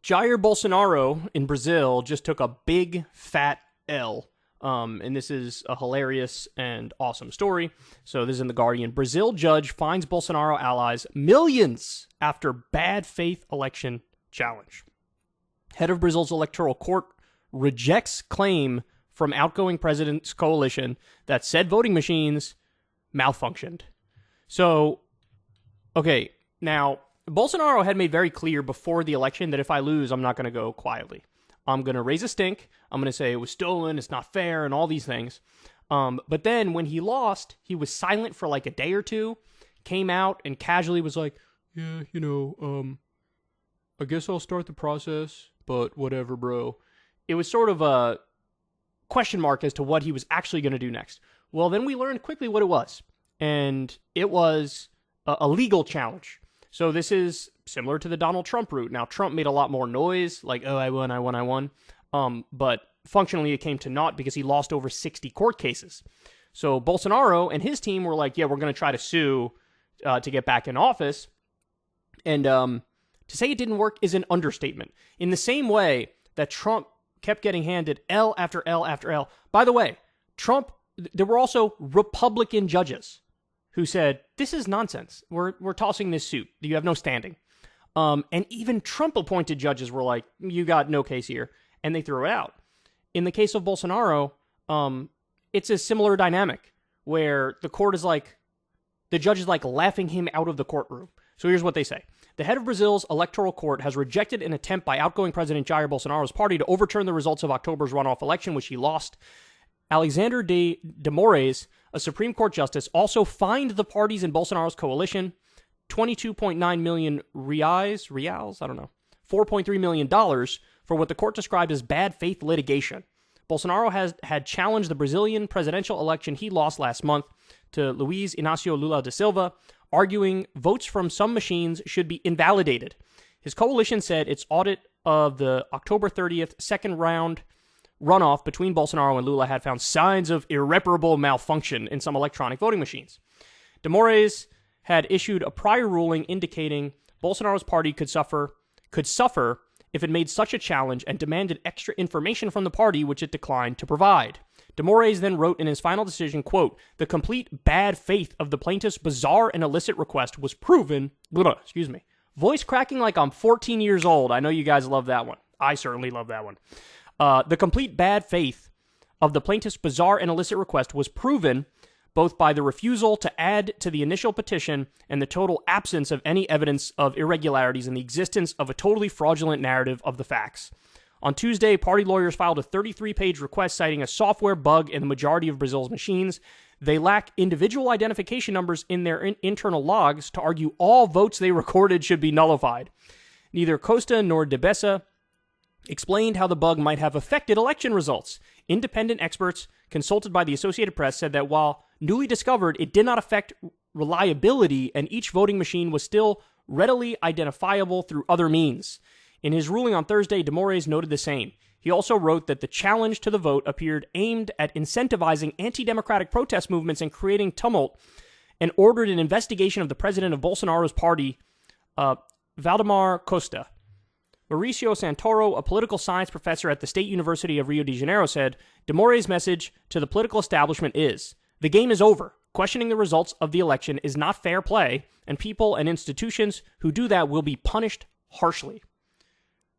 Jair Bolsonaro in Brazil just took a big fat L. And this is a hilarious and awesome story. So this is in The Guardian. Brazil judge fines Bolsonaro allies millions after bad faith election challenge. Head of Brazil's electoral court rejects claim from outgoing president's coalition that said voting machines malfunctioned. So, okay, now, Bolsonaro had made very clear before the election that if I lose, I'm not going to go quietly. I'm going to raise a stink. I'm going to say it was stolen, it's not fair, and all these things. But then when he lost, he was silent for like a day or two, came out and casually was like, yeah, I guess I'll start the process, but whatever, bro. It was sort of a question mark as to what he was actually going to do next. Well, then we learned quickly what it was. And it was a legal challenge. So this is similar to the Donald Trump route. Now, Trump made a lot more noise, like, oh, I won. But functionally, it came to naught because he lost over 60 court cases. So Bolsonaro and his team were like, yeah, we're going to try to sue to get back in office. And to say it didn't work is an understatement. In the same way that Trump kept getting handed L after L after L. By the way, Trump, there were also Republican judges who said, this is nonsense. We're tossing this suit. You have no standing. And even Trump-appointed judges were like, you got no case here. And they threw it out. In the case of Bolsonaro, it's a similar dynamic where the court is like, the judge is like laughing him out of the courtroom. So here's what they say. The head of Brazil's electoral court has rejected an attempt by outgoing President Jair Bolsonaro's party to overturn the results of October's runoff election, which he lost. Alexander de Moraes, a Supreme Court justice, also fined the parties in Bolsonaro's coalition 22.9 million reals, I don't know, $4.3 million for what the court described as bad faith litigation. Bolsonaro had challenged the Brazilian presidential election he lost last month to Luiz Inácio Lula da Silva, arguing votes from some machines should be invalidated. His coalition said its audit of the October 30th second round runoff between Bolsonaro and Lula had found signs of irreparable malfunction in some electronic voting machines. De Moraes had issued a prior ruling indicating Bolsonaro's party could suffer if it made such a challenge and demanded extra information from the party, which it declined to provide. De Moraes then wrote in his final decision, quote, the complete bad faith of the plaintiff's bizarre and illicit request was proven, voice cracking like I'm 14 years old. I know you guys love that one. I certainly love that one. The complete bad faith of the plaintiff's bizarre and illicit request was proven both by the refusal to add to the initial petition and the total absence of any evidence of irregularities in the existence of a totally fraudulent narrative of the facts. On Tuesday, party lawyers filed a 33-page request citing a software bug in the majority of Brazil's machines. They lack individual identification numbers in their internal logs to argue all votes they recorded should be nullified. Neither Costa nor De Bessa explained how the bug might have affected election results. Independent experts consulted by the Associated Press said that while newly discovered, it did not affect reliability, and each voting machine was still readily identifiable through other means. In his ruling on Thursday, De Moraes noted the same. He also wrote that the challenge to the vote appeared aimed at incentivizing anti-democratic protest movements and creating tumult, and ordered an investigation of the president of Bolsonaro's party, Valdemar Costa. Mauricio Santoro, a political science professor at the State University of Rio de Janeiro, said, De Moraes' message to the political establishment is, the game is over. Questioning the results of the election is not fair play, and people and institutions who do that will be punished harshly.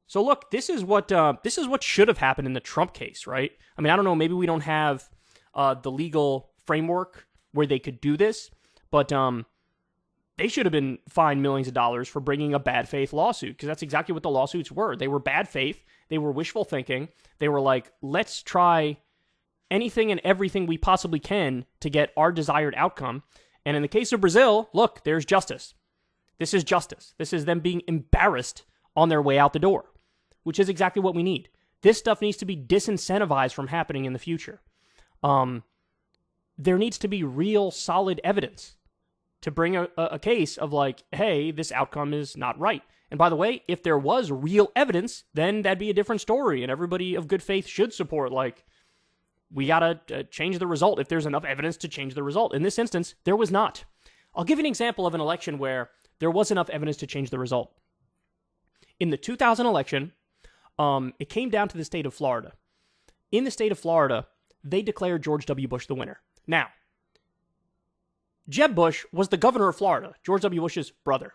So look, this is what should have happened in the Trump case, right? I mean, I don't know, maybe we don't have the legal framework where they could do this, but they should have been fined millions of dollars for bringing a bad faith lawsuit, because that's exactly what the lawsuits were. They were bad faith. They were wishful thinking. They were like, let's try anything and everything we possibly can to get our desired outcome. And in the case of Brazil, look, there's justice. This is justice. This is them being embarrassed on their way out the door, which is exactly what we need. This stuff needs to be disincentivized from happening in the future. There needs to be real solid evidence to bring a case of like, hey, this outcome is not right. And by the way, if there was real evidence, then that'd be a different story. And everybody of good faith should support, like, we gotta change the result if there's enough evidence to change the result. In this instance, there was not. I'll give you an example of an election where there was enough evidence to change the result. In the 2000 election, it came down to the state of Florida. In the state of Florida, they declared George W. Bush the winner. Now, Jeb Bush was the governor of Florida, George W. Bush's brother.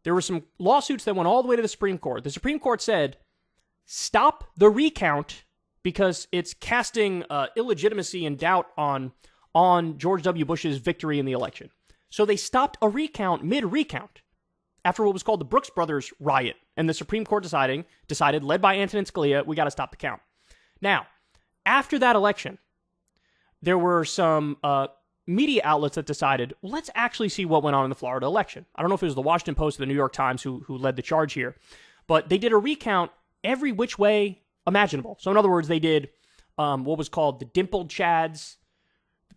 There were some lawsuits that went all the way to the Supreme Court. The Supreme Court said, stop the recount because it's casting illegitimacy and doubt on George W. Bush's victory in the election. So they stopped a recount mid-recount after what was called the Brooks Brothers riot. And the Supreme Court decided, led by Antonin Scalia, we got to stop the count. Now, after that election, there were some media outlets that decided, well, let's actually see what went on in the Florida election. I don't know if it was the Washington Post or the New York Times who led the charge here, but they did a recount every which way imaginable. So in other words, they did what was called the dimpled chads.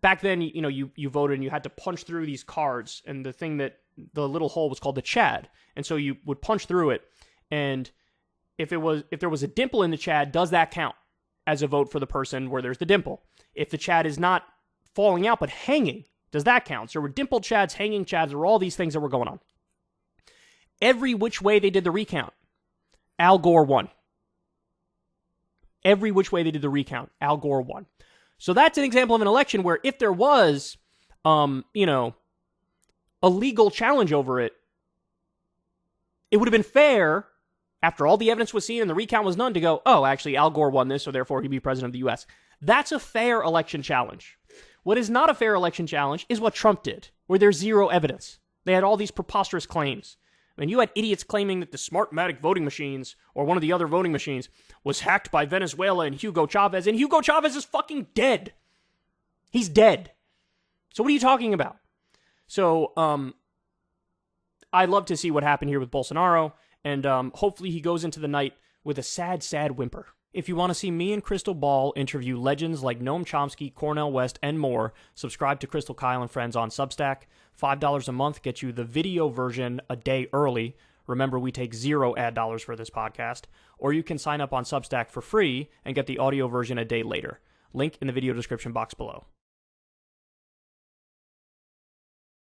Back then, you voted and you had to punch through these cards, and the little hole was called the chad. And so you would punch through it, and if there was a dimple in the chad, does that count as a vote for the person where there's the dimple? If the chad is not falling out but hanging, does that count? So there were dimpled chads, hanging chads, there were all these things that were going on. Every which way they did the recount, Al Gore won. Every which way they did the recount, Al Gore won. So that's an example of an election where if there was, a legal challenge over it, it would have been fair, after all the evidence was seen and the recount was done, to go, oh, actually, Al Gore won this, so therefore he'd be president of the U.S. That's a fair election challenge. What is not a fair election challenge is what Trump did, where there's zero evidence. They had all these preposterous claims. I mean, you had idiots claiming that the Smartmatic voting machines, or one of the other voting machines, was hacked by Venezuela and Hugo Chavez, and Hugo Chavez is fucking dead. He's dead. So what are you talking about? So, I'd love to see what happened here with Bolsonaro, and hopefully he goes into the night with a sad, sad whimper. If you want to see me and Crystal Ball interview legends like Noam Chomsky, Cornel West, and more, subscribe to Crystal Kyle and Friends on Substack. $5 a month gets you the video version a day early. Remember, we take 0 ad dollars for this podcast. Or you can sign up on Substack for free and get the audio version a day later. Link in the video description box below.